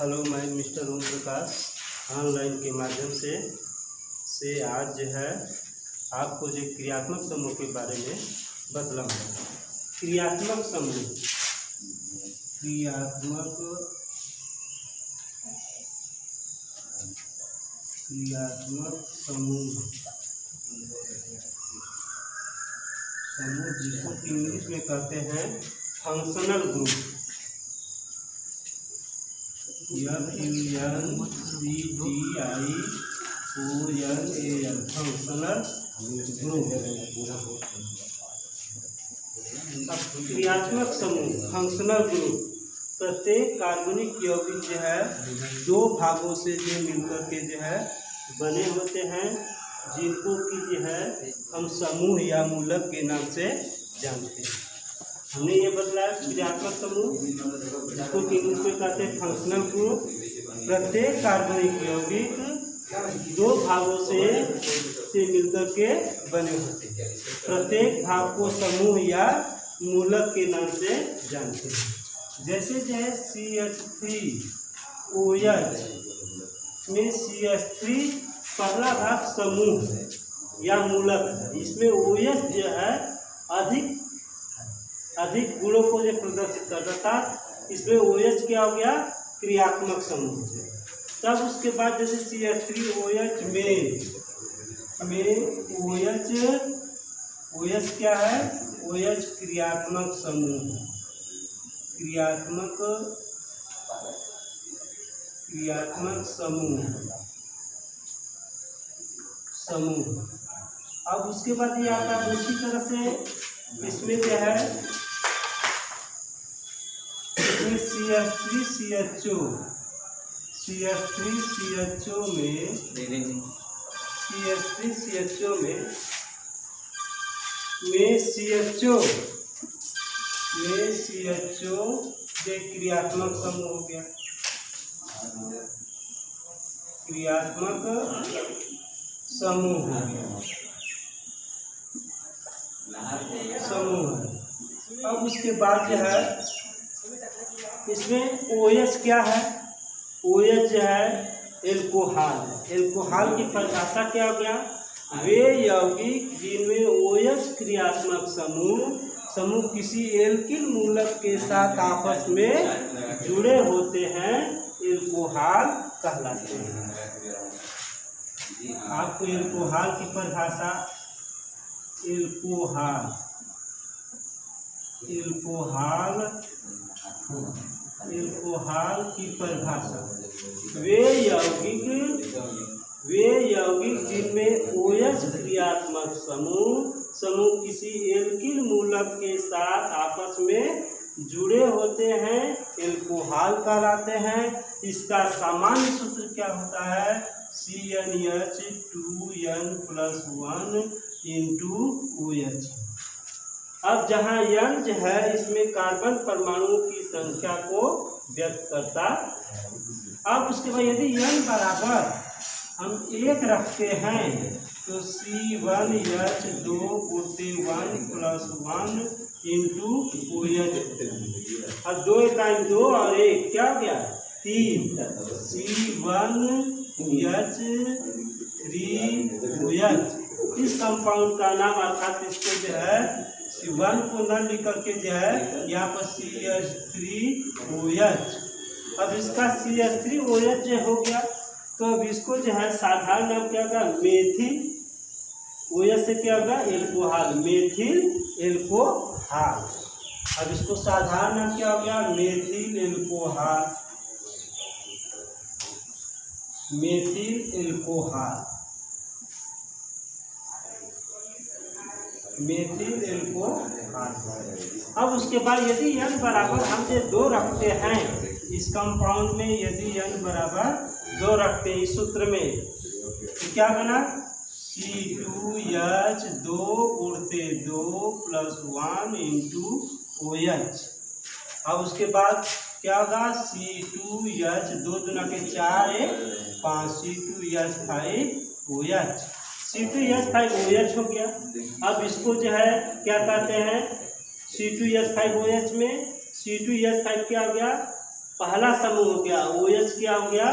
Hello, मैं mister Om Prakash online के माध्यम से आज जो है आपको जो क्रियात्मक समूह के बारे में बतलाऊंगा। क्रियात्मक समूह जिसको इंग्लिश में कहते हैं functional group. FUNCTIONAL functional group. क्रियात्मक समूह फंक्शनल ग्रुप प्रत्येक कार्बनिक यौगिक जो है दो भागों से जो मिलकर के जो है बने होते हैं, जिनको कि जो है हम समूह या मूलक के नाम से जानते हैं। हमने ये बतलाया क्रियात्मक समूह जिसको इंग्लिश में कहते हैं फंक्शनल ग्रुप। प्रत्येक कार्बनिक यौगिक दो भागों से मिलकर के बने होते हैं। प्रत्येक भाग को समूह या मूलक के नाम से जानते हैं। जैसे जो है CH3OH में CH3 पहला भाग समूह है या मूलक है। इसमें OH जो है अधिक गुणों को जो प्रदर्शित करता था, इसमें OH क्या हो गया? क्रियात्मक समूह है। तब उसके बाद जैसे CH3OH में OH क्या है? OH क्रियात्मक समूह है। क्रियात्मक समूह। अब उसके बाद ये आता है दूसरी तरह से, इसमें क्या है, इसमें CH3CHO में CHO ये क्रियात्मक समूह हो गया। क्रियात्मक समूह हो गया। अब उसके बाद जो है इसमें OH क्या है? OH जो है एल्कोहल। एल्कोहल की परिभाषा क्या हो गया? वे यौगिक जिनमें OH क्रियात्मक समूह किसी एल्किल मूलक के साथ आपस में जुड़े होते हैं, एल्कोहल कहलाते हैं। आपको एल्कोहल की परिभाषा, एल्कोहल की परिभाषा वे यौगिक जिनमें OH क्रियात्मक समूह किसी एल्किल मूलक के साथ आपस में जुड़े होते हैं, एल्कोहल कहलाते हैं। इसका सामान्य सूत्र क्या होता है? CnH2n+1 OH। अब जहाँ N जो है इसमें कार्बन परमाणुओं की संख्या को व्यक्त करता है। अब उसके बाद यदि N बराबर हम 1 रखते हैं तो C1H2(1+1) OH। अब 2 टाइम 2 और 1 क्या हो गया? 3। C1H3OH इस कंपाउंड का नाम, अर्थात इसको जो है C1 को न लिख करके जो है यहाँ पर CH3OH। अब इसका CH3OH जो हो गया, तो अब इसको जो है साधारण नाम क्या होगा? मेथिल। OH से क्या होगा? Alcohol, methyl alcohol. अब इसको साधारण नाम क्या हो गया? Methyl alcohol. अब उसके बाद यदि N बराबर हम जो 2 रखते हैं इस कंपाउंड में, यदि N बराबर 2 रखते हैं इस सूत्र में, तो क्या बना? C2H2(2+1) OH। अब उसके बाद क्या होगा? C2H 2 दूना के 4 1 5 C2H5OH। C2H5OH हो गया। अब इसको जो है क्या कहते हैं? C2H5OH में C2H5 क्या हो गया? पहला समूह हो गया, OH क्या हो गया,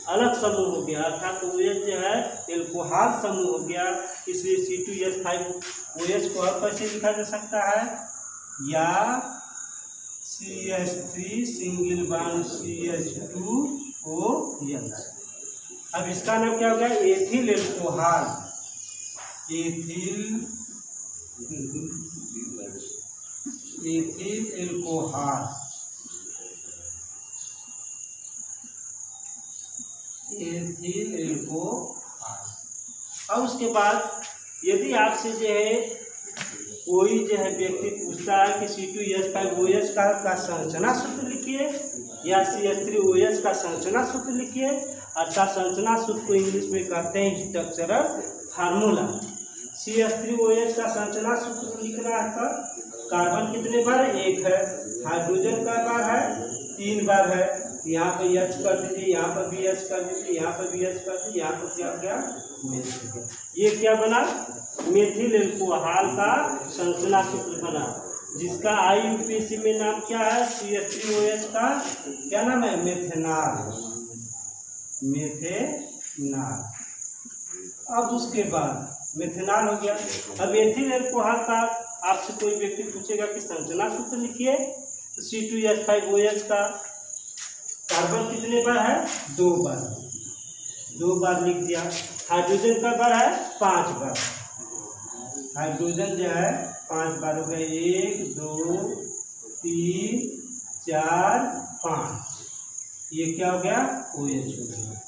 अलग समूह हो गया, अर्थात OH जो है एल्कोहल समूह हो गया। इसलिए C2H5OH को और कैसे लिखा जा सकता है, या CH3 सिंगल बॉन्ड CH2OH। अब इसका नाम क्या हो गया, ethyl alcohol, ethyl alcohol, ethyl alcohol. अब उसके बाद यदि आपसे जो है कोई जो है व्यक्ति पूछता है कि C2H5OH का संरचना सूत्र लिखिए या CH3OH का संरचना सूत्र लिखिए, अर्थात संरचना सूत्र को इंग्लिश में कहते हैं स्ट्रक्चरल फार्मूला। CH3OH का संरचना सूत्र लिखना है तो कार्बन कितने बार, एक है, हाइड्रोजन का बार है, 3 बार है, यहाँ पर H कर दीजिए, यहाँ पर भी H कर दीजिए, यहाँ पर भी H कर दीजिए, यहाँ पर क्या क्या, ये क्या बना, मेथिल एल्कोहल का संरचना सूत्र बना, जिसका IUPAC में नाम क्या है, CH3OH का क्या नाम है, मेथेनॉल, मेथेनॉल। अब उसके बाद मेथेनॉल हो गया। अब एथिल एल्कोहल का आपसे कोई व्यक्ति पूछेगा कि संरचना सूत्र लिखिए, C2H5OH का कार्बन कितने बार है, 2 बार, 2 बार लिख दिया। हाइड्रोजन का बार है 5 बार, हाइड्रोजन जो है 5 बार हो गए, 1 2 3 4 5, ये क्या हो गया, OH हो गया।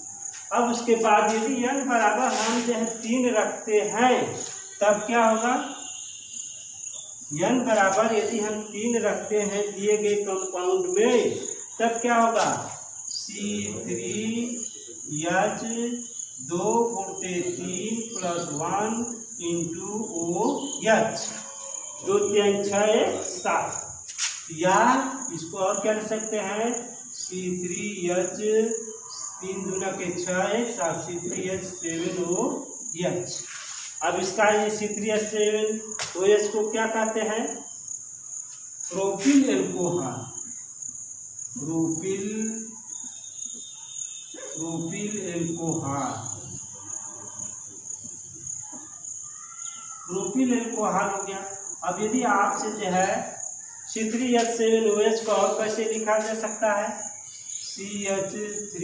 अब उसके बाद यदि n बराबर हम जो है 3 रखते हैं तब क्या होगा, n बराबर यदि हम 3 रखते हैं दिए गए कंपाउंड में तब क्या होगा, C3H2 गुणते 3 + 1 × OH, 2 3 6 7, या इसको और क्या लिख सकते हैं, C3H 3 दूना के 6 7 C3H7OH। अब इसका ये C3H7OH को क्या कहते हैं, propyl alcohol, propyl alcohol, propyl alcohol हो गया। अब यदि आपसे जो है C3H7OH को और कैसे लिखा जा सकता है, CH3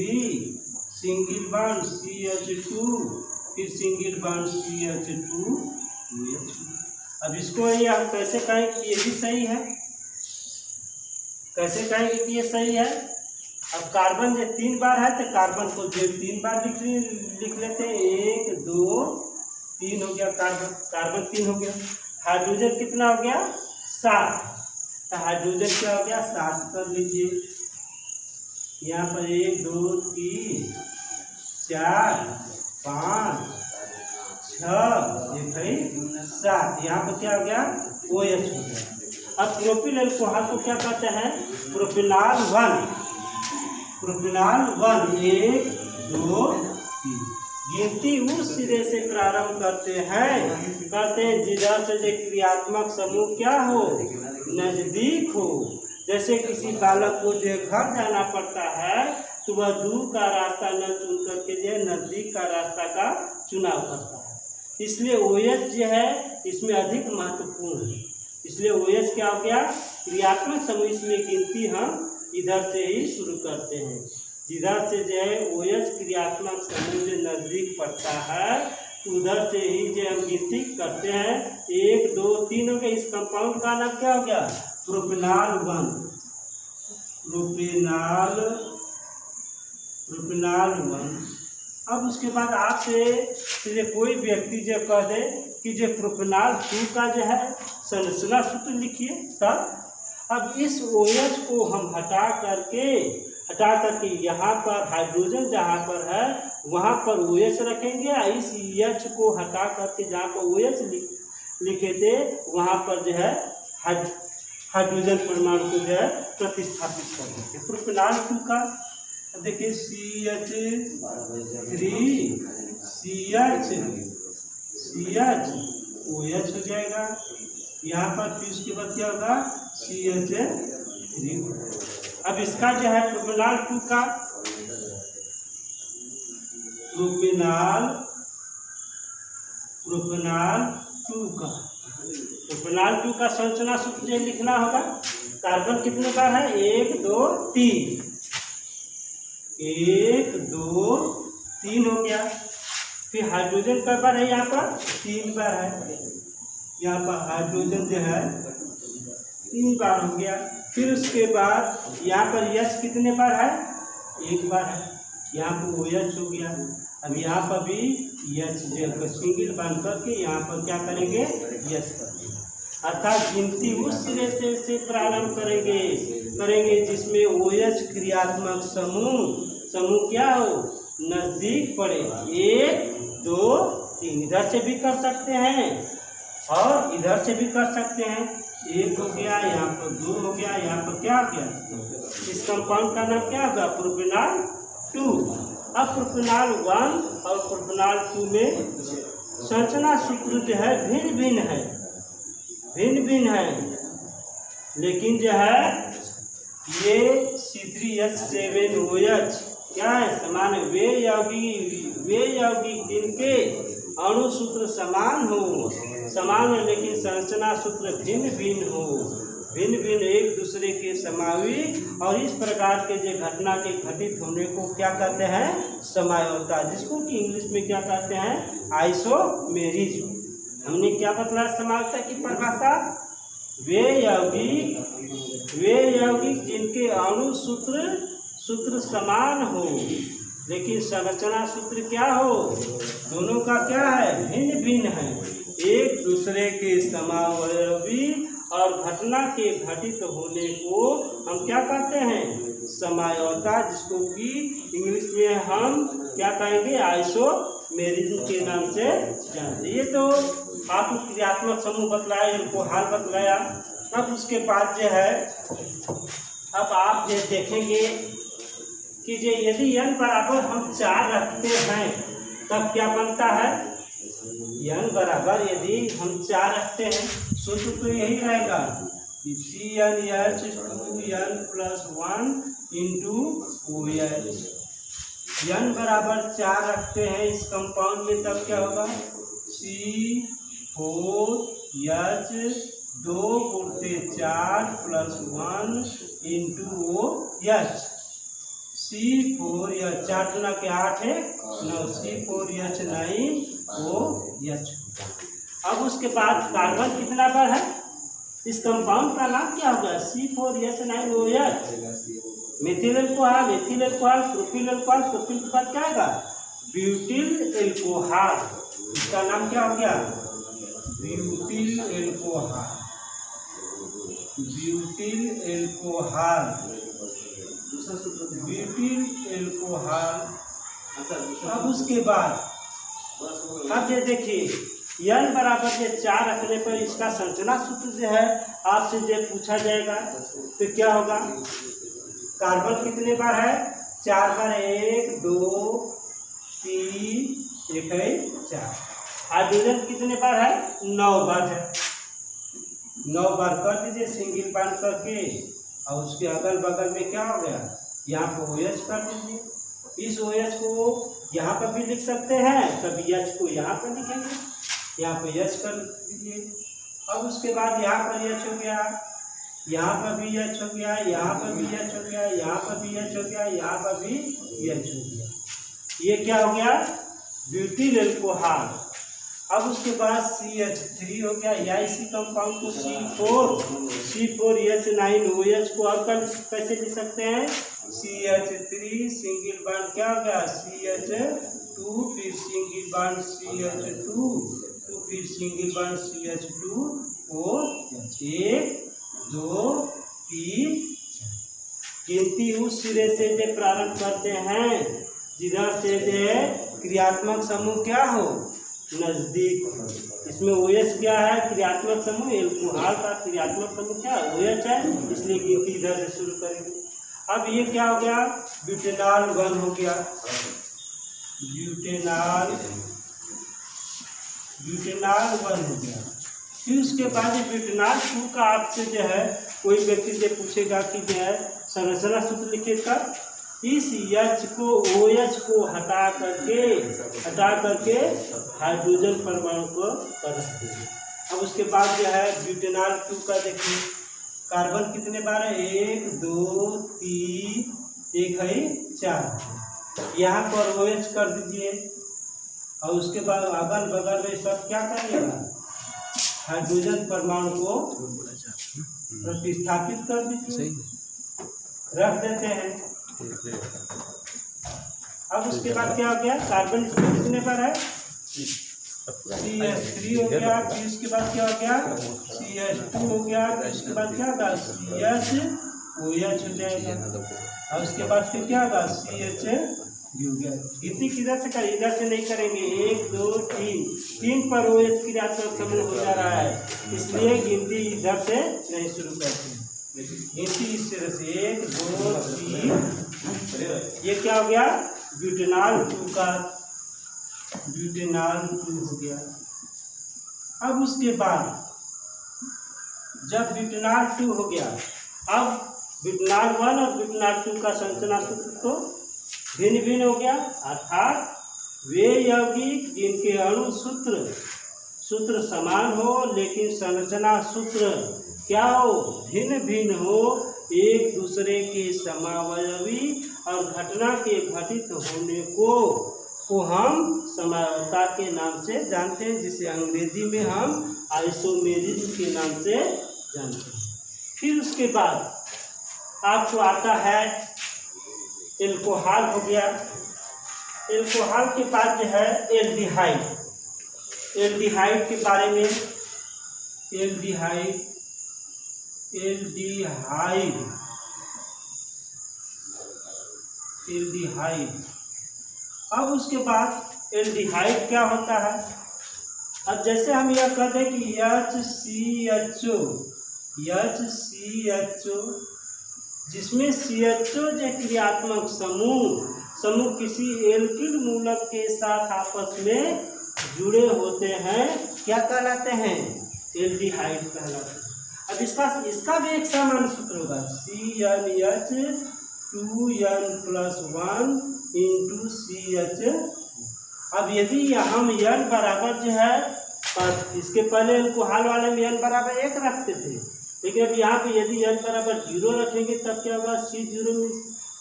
सिंगल बॉन्ड CH2 फिर सिंगल बॉन्ड CH2OH। अब इसको ये हम कैसे कहें कि ये भी सही है, कैसे कहेंगे कि ये सही है। अब कार्बन जो 3 बार है तो कार्बन को जो 3 बार लिख लेते हैं, 1 2 3 हो गया, कार्बन 3 हो गया। हाइड्रोजन कितना हो गया, 7, तो हाइड्रोजन क्या हो गया, 7 कर लीजिए। यहाँ पर 1 2 3 4 5 6 7, यहाँ पर क्या हो गया, OH हो गया। अब प्रोपिल एल्कोहल को क्या कहते हैं, प्रोपिनॉल 1, प्रोपिनॉल 1 1 2 3। गिनती उस सिरे से प्रारंभ करते हैं जिधर से जो क्रियात्मक समूह क्या हो, नजदीक हो। जैसे किसी बालक को जो घर जाना पड़ता है तो वह दूर का रास्ता न चुन करके जो नजदीक का रास्ता का चुनाव करता है। इसलिए OH जो है इसमें अधिक महत्वपूर्ण है। इसलिए OH क्या हो गया, क्रियात्मक समूह, इसलिए गिनती हम इधर से ही शुरू करते हैं, जिधर से जो है OH क्रियात्मक समूह जो नजदीक पड़ता है तो उधर से ही जो हम गिनती करते हैं। 1 2 3 हो गए। इस कंपाउंड का नाम क्या हो गया, प्रोपिनॉल 1, प्रोपिनॉल 1। अब उसके बाद आपसे कोई व्यक्ति जो कह दे कि जो प्रोपिनॉल 2 का जो है संरचना सूत्र लिखिए, तब अब इस OH को हम हटा करके यहाँ पर हाइड्रोजन जहाँ पर है वहाँ पर OH रखेंगे, इस H को हटा करके जहाँ पर OH लिखे थे वहाँ पर जो है हाइड्रोजन परमाणु को जो है प्रतिस्थापित कर देंगे। प्रोपिनॉल 2 का देखिए CH3 CHOH हो जाएगा यहाँ पर, फिर उसके बाद क्या होगा CH3। अब इसका जो है प्रोपेनॉल 2 का प्रोपेनॉल 2 का संरचना सूत्र जो लिखना होगा। कार्बन कितने बार है? 1 2 3, 1 2 3 हो गया। फिर हाइड्रोजन कई बार है? यहाँ पर 3 बार है। यहाँ पर हाइड्रोजन जो है 3 बार हो गया। फिर उसके बाद यहाँ पर यश कितने बार है? 1 बार है। यहाँ पर OH हो गया। अब यहाँ पर भी यश जो सिंगल बन करके यहाँ पर क्या करेंगे? यश करेंगे। अर्थात गिनती उस सिरे से प्रारंभ करेंगे जिसमें OH क्रियात्मक समूह क्या हो? नजदीक पड़े। 1 2 3 इधर से भी कर सकते हैं और इधर से भी कर सकते हैं। 1 हो गया, यहाँ पर 2 हो गया, यहाँ पर क्या हो गया? इस कंपाउंड का नाम क्या होगा? प्रोपेनॉल 2। अब प्रोपेनॉल 1 और प्रोपेनॉल 2 में संरचना सूत्र जो है भिन्न भिन्न है, लेकिन जो है ये C3H7OH क्या है? समान है। वे यौगिक जिनके अणु सूत्र समान है, लेकिन संरचना सूत्र भिन्न एक दूसरे के समावी और इस प्रकार के जो घटना के घटित होने को क्या कहते हैं? समायोता, जिसको कि इंग्लिश में क्या कहते हैं? आइसोमेरिज्म। हमने क्या बतलाया समायोता की परिभाषा? वे यौगिक जिनके अणु सूत्र समान हो, लेकिन संरचना सूत्र क्या हो? दोनों का क्या है? भिन्न है। एक दूसरे के समावयवी और घटना के घटित होने को हम क्या कहते हैं? समायोता, जिसको कि इंग्लिश में हम क्या कहेंगे? आइसोमेरिज्म के नाम से जानते। ये तो आपको क्रियात्मक समूह बतलाया, इनको हाल बतलाया। अब उसके बाद जो है, अब आप जो देखेंगे कि जो यदि n बराबर हम 4 रखते हैं तब क्या बनता है? n बराबर यदि हम 4 रखते हैं, सूत्र तो यही रहेगा CnH2n + 1 × OH। n बराबर 4 रखते हैं इस कंपाउंड में, तब क्या होगा? C4H2 × 4 + 1 × OH। C4H 4 × 8 है 9, C4H9OH। अब उसके बाद कार्बन कितना बार है? इस कंपाउंड का नाम क्या होगा? C4H9OH। Methyl alcohol, propyl alcohol, propyl के बाद क्या होगा? Butyl alcohol. इसका नाम क्या हो गया? Butyl alcohol. अब उसके बाद अब ये देखिए, n बराबर जो 4 रखने पर इसका संरचना सूत्र जो है आपसे जो पूछा जाएगा तो क्या होगा? कार्बन कितने बार है? 4 बार। 1 2 3 1 है 4। हाइड्रोजन कितने बार है? 9 बार है। 9 बार कर दीजिए सिंगल बार करके, और उसके अगल बगल में क्या हो गया? यहाँ पर OH कर दीजिए। इस OH को यहाँ पर भी लिख सकते हैं, कभी H को यहाँ पर लिखेंगे, यहाँ पर H कर दीजिए। अब उसके बाद यहाँ पर H हो गया, यहाँ पर भी H हो गया, यहाँ पर भी H हो गया, यहाँ पर भी H हो गया, यहाँ पर भी H हो गया। ये क्या हो गया? Butyl alcohol. अब उसके बाद CH3 हो गया, या इसी कंपाउंड को C4H9OH को अब कैसे लिख सकते हैं? CH3 सिंगल बॉन्ड क्या हो गया? CH2, फिर सिंगल बॉन्ड CH2, फिर सिंगल बॉन्ड CH2OH। 1 2 3 गिनती उस सिरे से जो प्रारंभ करते हैं जिधर से जो क्रियात्मक समूह क्या हो? नजदीक। इसमें OH क्या है? क्रियात्मक समूह। अल्कोहल का क्रियात्मक समूह क्या है? OH है, इसलिए गिनती इधर से शुरू करेंगे। अब ये क्या हो गया? ब्यूटेनॉल 1 हो गया। ब्यूटेनॉल 1 हो गया। फिर उसके बाद ब्यूटेनॉल 2 का आपसे जो है कोई व्यक्ति से पूछेगा कि जो है संरचना सूत्र लिखिएगा। इस H को OH को हटा करके हाइड्रोजन परमाणु को रख देंगे। अब उसके बाद जो है ब्यूटेनॉल 2 का देखिए, कार्बन कितने बार है, 1 2 3 1 है 4, यहाँ पर OH कर दीजिए। और उसके बाद अगल बगल में सब क्या करिएगा, हाइड्रोजन परमाणु को प्रतिस्थापित कर दीजिए, रख देते हैं। अब उसके बाद क्या हो गया, कार्बन कितने पर है, CH3 हो गया, फिर उसके बाद क्या हो गया, CH2 हो गया, फिर उसके बाद क्या होगा, CH हो जाएगा। और उसके बाद फिर क्या होगा, CH हो गया। गिनती किधर से करें, इधर से नहीं करेंगे, 1 2 3 पर OH क्रियात्मक समूह हो जा रहा है, इसलिए गिनती इधर से नहीं शुरू करते हैं। गिनती इस तरह से 1 2 3, ये क्या हो गया, ब्यूटेनॉल 2 का ब्यूटेनॉल 2 हो गया। अब उसके बाद जब ब्यूटेनॉल 2 हो गया, अब ब्यूटेनॉल 1 और ब्यूटेनॉल 2 का संरचना सूत्र तो भिन्न भिन्न हो गया, अर्थात वे यौगिक जिनके अणु सूत्र समान हो लेकिन संरचना सूत्र क्या हो, भिन्न भिन्न हो, एक दूसरे के समावयवी और घटना के घटित होने को हम समावयवता के नाम से जानते हैं, जिसे अंग्रेजी में हम आइसोमेरिज्म के नाम से जानते हैं। फिर उसके बाद आपको आता है एल्कोहल हो गया। एल्कोहल के बाद जो है एल्डिहाइड के बारे में, एल्डिहाइड अब उसके बाद एल्डिहाइड क्या होता है। अब जैसे हम यह कह दें कि HCHO, जिसमें CHO जो क्रियात्मक समूह किसी एल्किल मूलक के साथ आपस में जुड़े होते हैं, क्या कहलाते हैं, एल्डिहाइड कहलाते हैं। अब इसका भी एक सामान्य सूत्र होगा, CnH2n+1 × CH। अब यदि हम n बराबर जो है, इसके पहले एल्कोहल वाले में n बराबर 1 रखते थे, लेकिन अब यहाँ पे यदि n बराबर 0 रखेंगे तब क्या होगा, C0 में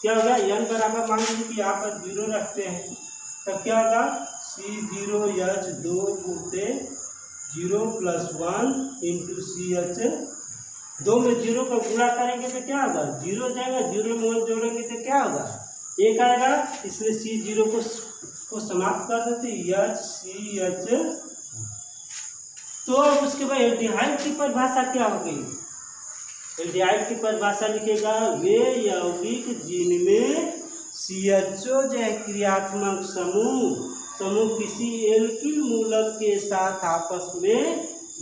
क्या होगा, n बराबर मान लीजिए कि यहाँ पर 0 रखते हैं, तब क्या होगा, C0H2 × 0+1 × CH। 2 में 0 का गुणा करेंगे तो क्या होगा, 0 हो जाएगा, 0 में 1 जोड़ेंगे तो क्या होगा, 1 आएगा, इसलिए C0 को समाप्त कर देते HCH। तो अब उसके बाद एल्डिहाइड की परिभाषा क्या होगी, एल्डिहाइड की परिभाषा लिखेगा, वे यौगिक जिनमें CHO जो है क्रियात्मक समूह किसी एल्किल मूलक के साथ आपस में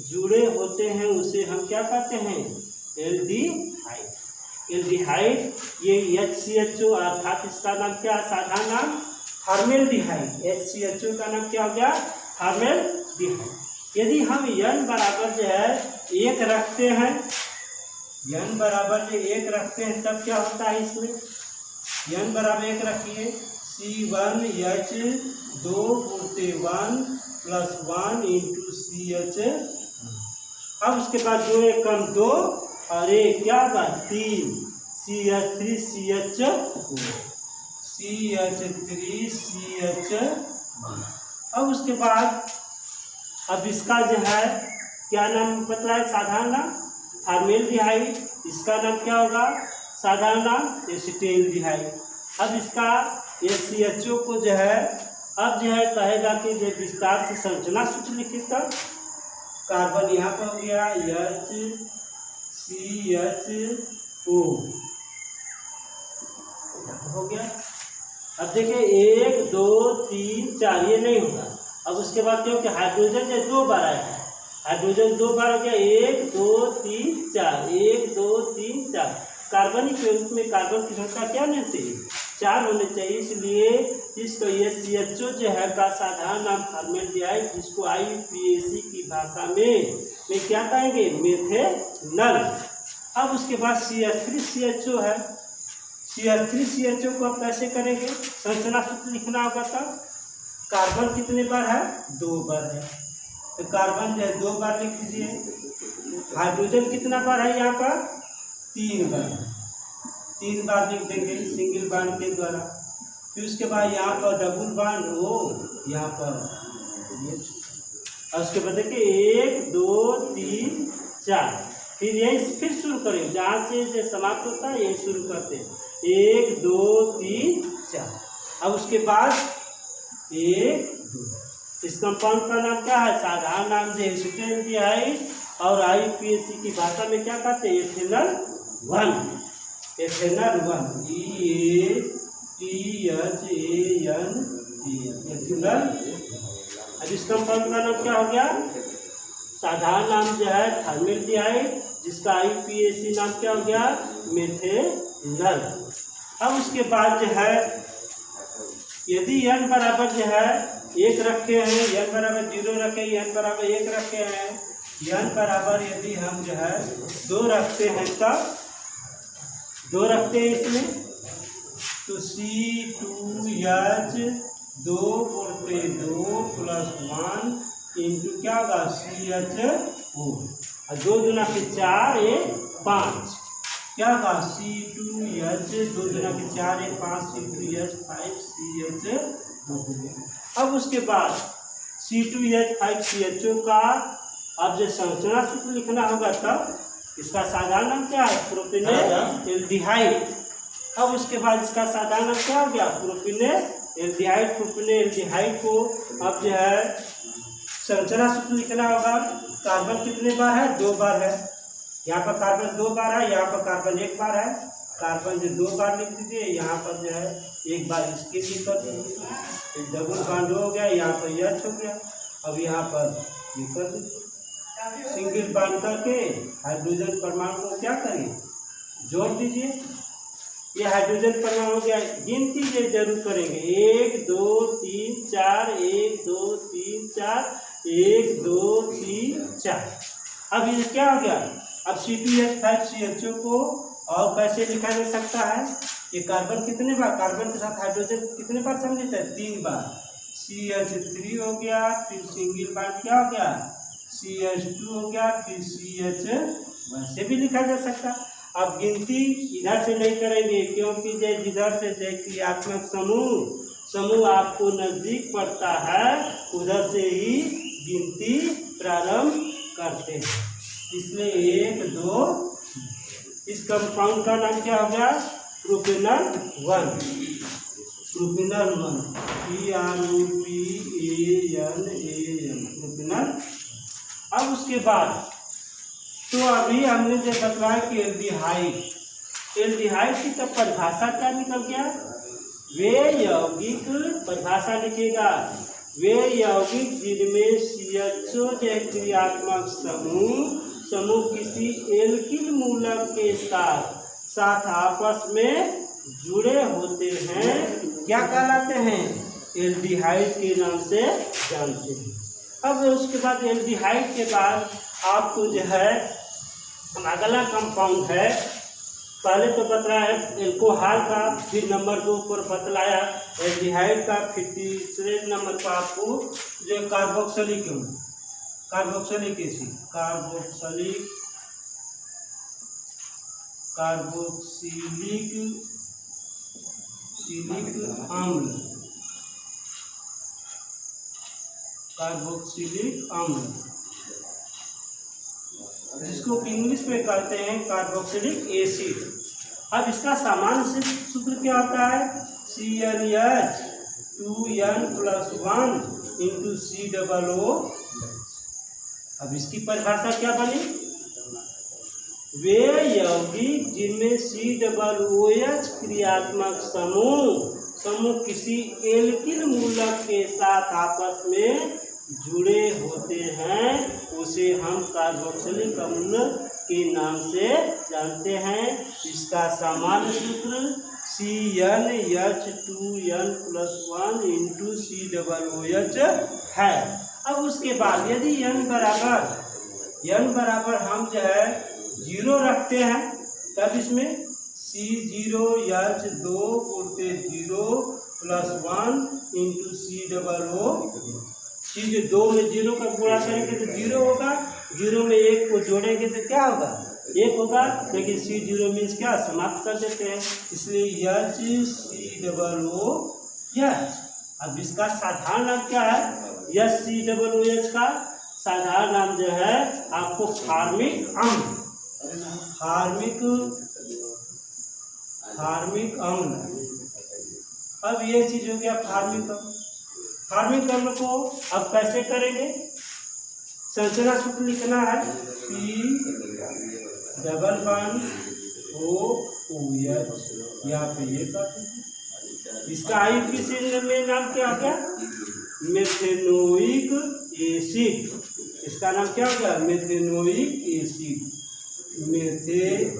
जुड़े होते हैं, उसे हम क्या कहते हैं, एल्डिहाइड। ये HCHO अर्थात इसका नाम क्या है, साधारण नाम फॉर्मेल्डिहाइड। HCHO का नाम क्या हो गया, फॉर्मेल्डिहाइड। यदि हम n बराबर जो है 1 रखते हैं, n बराबर जो 1 रखते हैं, तब क्या होता है, इसमें n बराबर 1 रखिए, C1H2 × 1+1 × CH। अब उसके बाद 2 1 कम 2 और 1 क्या होगा, 3 CH3CH। अब उसके बाद अब इसका जो है क्या नाम पता है, साधारण नाम फॉर्मेल्डिहाइड। इसका नाम क्या होगा, साधारण नाम एसिटेल्डिहाइड। अब इसका HCHO को जो है अब जो है कहेगा कि जो विस्तार से संरचना सूत्र लिखिएगा। कार्बन यहाँ पर हो गया HCHO हो गया। अब देखिए 1 2 3 4 ये नहीं होगा। अब उसके बाद क्योंकि हाइड्रोजन जो 2 बार आया है, हाइड्रोजन 2 बार हो गया, 1 2 3 4, 1 2 3 4। कार्बनिक यौगिक में कार्बन की संख्या क्या नहीं चाहिए, 4 होने चाहिए, इसलिए इसको CHO जो है का साधारण नाम फॉर्मेल्डिहाइड, जिसको IUPAC की भाषा में क्या कहेंगे, मेथेनॉल। अब उसके बाद CH3CHO है, CH3CHO को आप कैसे करेंगे? संरचना सूत्र लिखना होगा तब। कार्बन कितने बार है? 2 बार है, तो कार्बन जो है 2 बार लिख दीजिए। हाइड्रोजन कितना बार है यहाँ पर? 3 बार, 3 बार लिख देंगे सिंगल बॉन्ड के द्वारा। फिर उसके बाद यहाँ पर डबल बॉन्ड हो, यहाँ पर और उसके बाद देखिए 1 2 3 4, फिर यही फिर शुरू करें जहाँ से जो समाप्त होता है यही शुरू करते हैं, 1 2 3 4। अब उसके बाद 1 2, इस कंपाउंड का नाम क्या है? साधारण नाम जो एसीटेल्डिहाइड, और IUPAC की भाषा में क्या कहते हैं? Ethanol 1, ethanol 1, ethanol. अब इस कंपाउंड का नाम क्या हो गया? साधारण नाम जो है फॉर्मेल्डिहाइड, जिसका IUPAC नाम क्या हो गया? मेथेनॉल। अब उसके बाद जो है यदि n बराबर जो है 1 रखे हैं, n बराबर 0 रखे, n बराबर 1 रखे हैं, n बराबर यदि हम जो है 2 रखते हैं, तब 2 रखते हैं इसमें, तो C2H 2 बोलते 2 + 1 इंटू क्या होगा? CHO, और 2 दूना के 4 1 5, क्या होगा? C2H 2 दूना के 4 1 5 C2H 5 CH। अब उसके बाद C2H 5 CHO का अब जो संरचना सूत्र लिखना होगा, तब इसका साधारण नाम क्या है? प्रोपेनेल्डिहाइड। अब उसके बाद इसका साधारण नाम क्या हो गया? प्रोपेनेल्डिहाइड। प्रोपेनेल्डिहाइड को अब जो है संरचना सूत्र लिखना होगा। कार्बन कितने बार है? 2 बार है, यहाँ पर कार्बन 2 बार है, यहाँ पर कार्बन 1 बार है। कार्बन जो 2 बार लिख दीजिए, यहाँ पर जो है 1 बार इसके लिख कर दीजिए, डबल बॉन्ड हो गया, यहाँ पर H हो गया। अब यहाँ पर ये कर दीजिए, सिंगल बॉन्ड करके हाइड्रोजन परमाणु को क्या करिए? जोड़ दीजिए। ये हाइड्रोजन परमाणु हो गया। गिनती ये जरूर करेंगे, 1 2 3 4, 1 2 3 4, 1 2 3 4। अब ये क्या हो गया? अब C2H5CHO को और कैसे लिखा जा सकता है? ये कार्बन कितने बार, कार्बन के साथ हाइड्रोजन कितने बार समझते हैं? 3 बार। CH3 हो गया, फिर सिंगल बॉन्ड क्या हो गया? CH2 हो गया, फिर CH, वैसे भी लिखा जा सकता। अब गिनती इधर से नहीं करेंगे, क्योंकि जिधर से क्रियात्मक समूह आपको नजदीक पड़ता है, उधर से ही गिनती प्रारंभ करते हैं। इसलिए 1 2, इस कंपाउंड का नाम क्या हो गया? Propanol 1, propanol 1, PROPANAN, propanol. अब उसके बाद तो अभी हमने जो बतलाया कि एल्डिहाइड की तब परिभाषा क्या निकल गया? वे यौगिक, परिभाषा लिखेगा, वे यौगिक जिनमें CHO जो क्रियात्मक समूह किसी एल्किल मूलक के साथ आपस में जुड़े होते हैं, क्या कहलाते हैं? एल्डिहाइड के नाम से जानते हैं। अब उसके बाद एल्डिहाइड के बाद आपको जो है अगला कंपाउंड है, पहले तो बतलाया एल्कोहल का, फिर नंबर 2 पर बतलाया एल्डिहाइड का, फिर तीसरे नंबर पर आपको जो कार्बोक्सिलिक एसिड, कार्बोक्सिलिक अम्ल, जिसको इंग्लिश में कहते हैं कार्बोक्सिलिक एसिड। अब इसका सामान्य सूत्र क्या होता है? CnH 2n + 1 into COO। अब इसकी परिभाषा क्या बनी? वे यौगिक जिनमें COOH क्रियात्मक समूह किसी एल्किल मूलक के साथ आपस में जुड़े होते हैं, उसे हम कार्बोक्सिलिक अम्ल के नाम से जानते हैं। इसका सामान्य सूत्र CnH 2n + 1 इंटू COOH है। अब उसके बाद यदि n बराबर हम जो है 0 रखते हैं, तब इसमें C0H2 उड़ते 0 + 1 × C00। C जो 2 में 0 का गुणा करेंगे तो 0 होगा, 0 में 1 को जोड़ेंगे तो क्या होगा, 1 होगा। लेकिन C0 मीन्स क्या, समाप्त कर देते हैं, इसलिए HCOOH। अब इसका साधारण नाम क्या है, HCOOH का साधारण नाम जो है आपको फार्मिक अम्ल, फार्मिक अम्ल। अब ये चीज हो गया फार्मिक अम्ल। फार्मिक अम्ल को अब कैसे करेंगे, संरचना सूत्र लिखना है C++OOH, यहाँ पे ये कर दीजिए। इसका आईयूपीएसी में नाम क्या हो गया, मेथेनोइक एसिड। इसका नाम क्या हो गया, मेथेनोइक एसिड, मेथेनोइक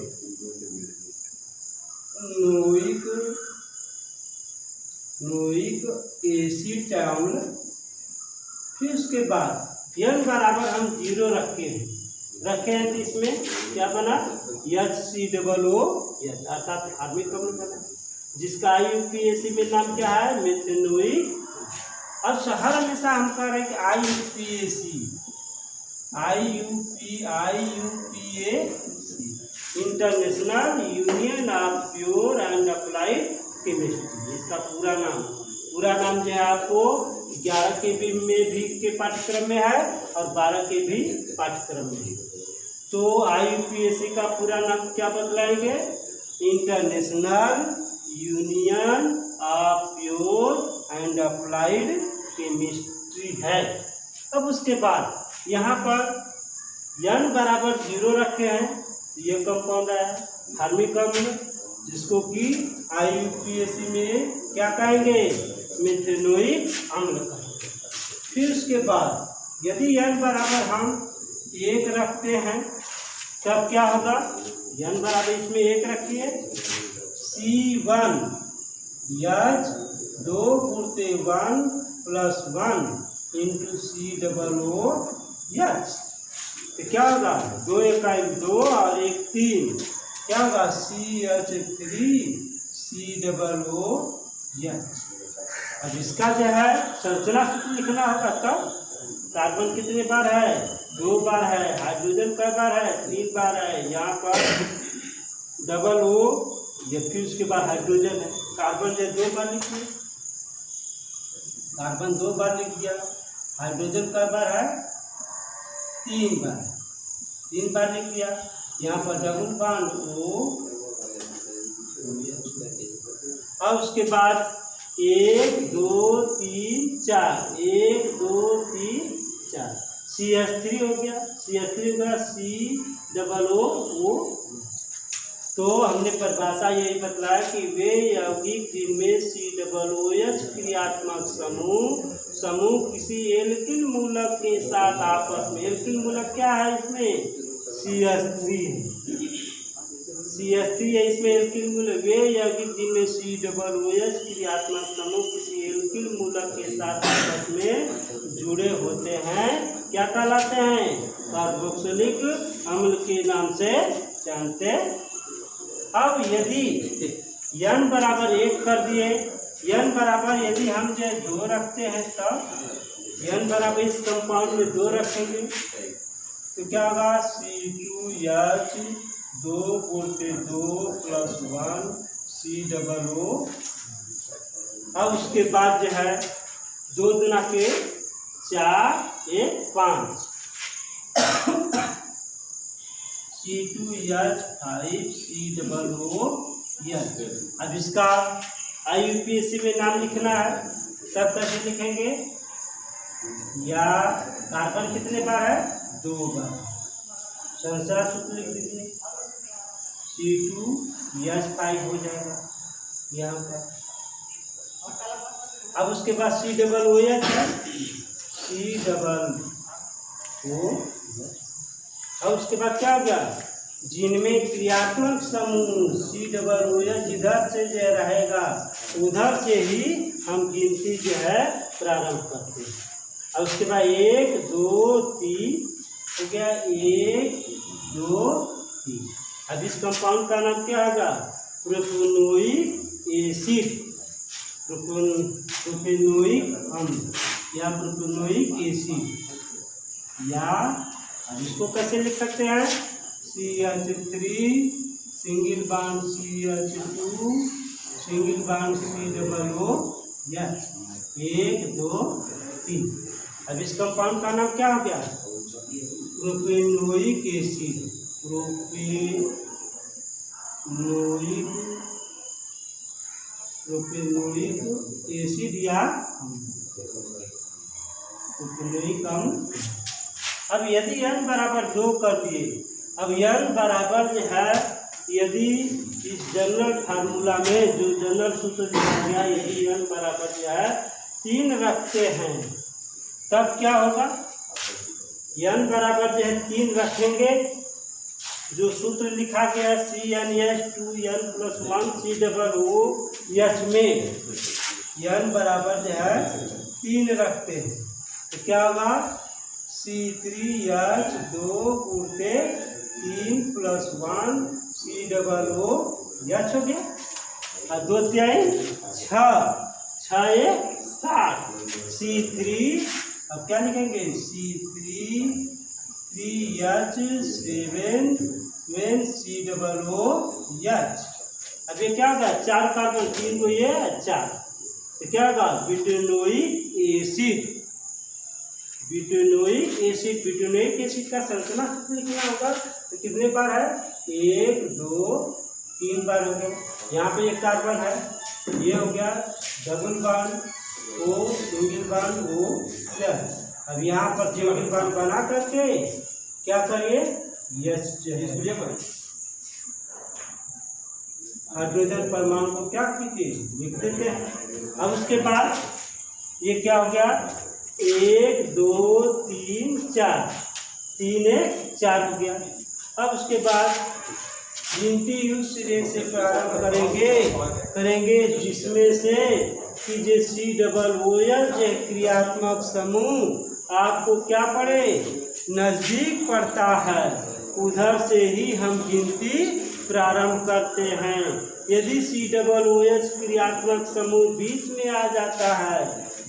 एसिड चाहे अम्ल। फिर उसके बाद n बराबर हम 0 रखे हैं तो इसमें क्या बना, HCOOH अर्थात फार्मिक अम्ल बना, जिसका आईयूपीएसी में नाम क्या है, मेथेनोइक। अब हर हमेशा हम कह रहे हैं कि IUPAC, international Union of Pure and Applied chemistry. इसका पूरा नाम जो है आपको 11 के भी पाठ्यक्रम में है और 12 के भी पाठ्यक्रम में है। तो आईयूपीएसी का पूरा नाम क्या बतलाएंगे, International Union of Pure and Applied Chemistry है। अब उसके बाद यहाँ पर n बराबर 0 रखे हैं, ये कंपाउंड है फार्मिक अम्ल, जिसको कि आईयूपीएसी में क्या कहेंगे, मेथेनोइक अम्ल कहेंगे। फिर उसके बाद यदि n बराबर हम 1 रखते हैं तब क्या होगा, n बराबर इसमें 1 रखिए, C1H2 उड़ते 1 + 1 × COOH। तो क्या होगा, 2 × 2 और 1 3, क्या होगा CH3COOH। अब इसका जो है संरचना सूत्र लिखना होगा, तब कार्बन कितने बार है, 2 बार है, हाइड्रोजन कै बार है, 3 बार है, यहाँ पर डबल O, ये फिर उसके बाद हाइड्रोजन है। कार्बन जो 2 बार लिखिए, कार्बन 2 बार लिख दिया, हाइड्रोजन कै बार है, 3 बार, 3 बार लिख दिया। यहाँ पर डबल बॉन्ड O। अब उसके बाद 1 2 3 4, 1 2 3 4, CH3 हो गया, CH3 होगा COOH। तो हमने परिभाषा यही बतलाया कि वे यौगिक जिनमें COOH क्रियात्मक समूह किसी एल्किल मूलक के साथ आपस में, एल्किल मूलक क्या है इसमें, CH3 है इसमें एल्किल मूलक। वे यौगिक जिनमें COOH क्रियात्मक समूह किसी एल्किल मूलक के साथ आपस में जुड़े होते हैं क्या कहलाते हैं, कार्बोक्सिलिक अम्ल के नाम से जानते हैं। अब यदि n बराबर 1 कर दिए, n बराबर यदि हम जो 2 रखते हैं तब n बराबर इस कंपाउंड में 2 रखेंगे तो क्या होगा, C2H2 उड़ते 2 + 1 COOH। अब उसके बाद जो है 2 दूना के 4 1 5 C2H5 COOH। अब इसका आईयूपीएसी में नाम लिखना है, तब कैसे लिखेंगे, या कार्बन कितने बार है, 2 बार, संरचना सूत्र लिख दीजिए, C2H5 हो जाएगा यहाँ पर। अब उसके बाद COOH है, COOH। अब उसके बाद क्या हो गया, जिनमें क्रियात्मक समूह COOH जिधर से जो रहेगा उधर से ही हम गिनती जो है प्रारंभ करते हैं। अब उसके बाद 1 2 3 हो गया, 1 2 3। अब इस कंपाउंड का नाम क्या होगा, प्रोपेनोइक एसिड, प्रोपेनोइक अम्ल या प्रोपेनोइक एसिड, या अब इसको कैसे लिख सकते हैं, CH3 single bond CH2 single bond COOH 1 2 3। अब इस कंपाउंड का नाम क्या हो गया, प्रोपेनोइक एसिड, प्रोपेनोइक एसिड या प्रोपेनोइक अम्ल। अब यदि n बराबर 2 कर दिए, अब n बराबर जो है, यदि इस जनरल फार्मूला में जो जनरल सूत्र दिया गया, यदि n बराबर जो है 3 रखते हैं, तब क्या होगा, n बराबर जो है 3 रखेंगे, जो सूत्र लिखा गया CnH2n+1 COOH में n बराबर जो है 3 रखते हैं, तो क्या होगा, C3H2 उल्टे 3 + 1 COOH हो गया, और 2 3 6 6 1 7 C3, अब क्या लिखेंगे, C3H7 COOH। अब ये क्या होगा, 4 कार्बन 3 को ये 4, तो क्या होगा, butanoic acid, butanoic acid. Butanoic acid का संरचना सूत्र लिखना होगा, तो कितने बार है, 1 2 3 बार हो गया। यहाँ पे एक कार्बन है, ये हो गया double bond O single bond O plus. अब यहाँ पर सिंगल बॉन्ड बना करके क्या करिए, हाइड्रोजन परमाणु को क्या कीजिए, लिख देते हैं। अब उसके बाद ये क्या हो गया, 1 2 3 4 3 1 4 हो गया। अब उसके बाद गिनती उस सिरे से प्रारंभ करेंगे जिसमें से कि जो COOH क्रियात्मक समूह आपको क्या पड़े, नजदीक पड़ता है, उधर से ही हम गिनती प्रारंभ करते हैं। यदि COOH क्रियात्मक समूह बीच में आ जाता है,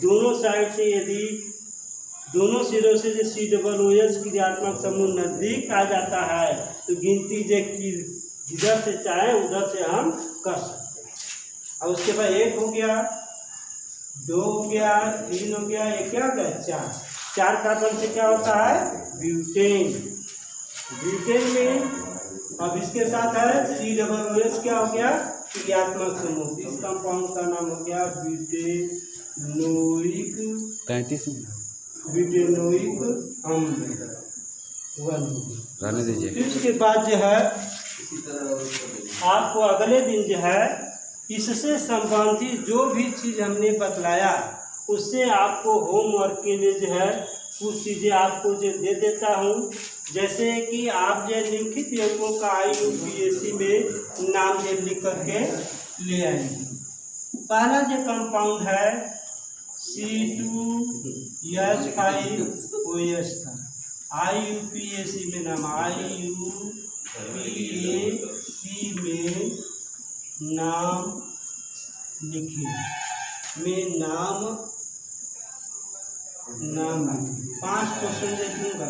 दोनों साइड से, यदि दोनों सिरों से जो COOH क्रियात्मक समूह नजदीक आ जाता है, तो गिनती जिधर से चाहे उधर से हम कर सकते हैं। अब उसके बाद 1 हो गया, 2 हो गया, 3 हो गया, ये क्या हो गया, 4 कार्बन से क्या होता है, ब्यूटेन। ब्यूटेन में अब इसके साथ है COOH क्या हो गया, क्रियात्मक समूह। इस कंपाउंड का नाम हो गया ब्यूटेनोइक अम्ल। रहने दीजिए। फिर उसके बाद जो है आपको अगले दिन जो है इससे संबंधित जो भी चीज़ हमने बतलाया, उससे आपको होमवर्क के लिए जो है कुछ चीज़ें आपको जो दे देता हूँ। जैसे कि आप जो लिखित यौगिकों का IUPAC में नाम जो लिख करके ले आएंगे। पहला जो कंपाउंड है C2H5OH का, IUPAC में नाम, IUPAC में नाम लिखिए, में नाम 5 क्वेश्चन देखूंगा।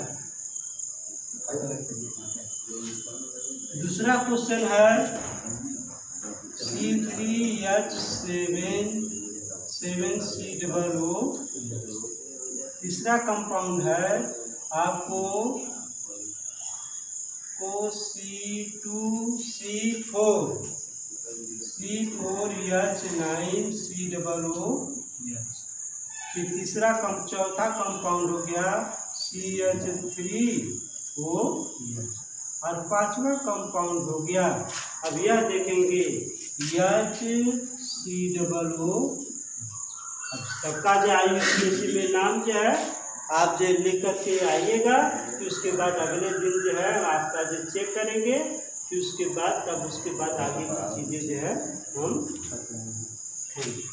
दूसरा क्वेश्चन है C3H7COO। तीसरा कंपाउंड है आपको C4H9COO। फिर चौथा कंपाउंड हो गया CH3OH, और 5वां कंपाउंड हो गया, अब यह देखेंगे HCOO। अब सबका जो IUPAC में नाम जो है आप जो लिख करके आइएगा, फिर उसके बाद अगले दिन जो है आपका जो चेक करेंगे, फिर उसके बाद आगे की चीज़ें जो है हम बताएंगे।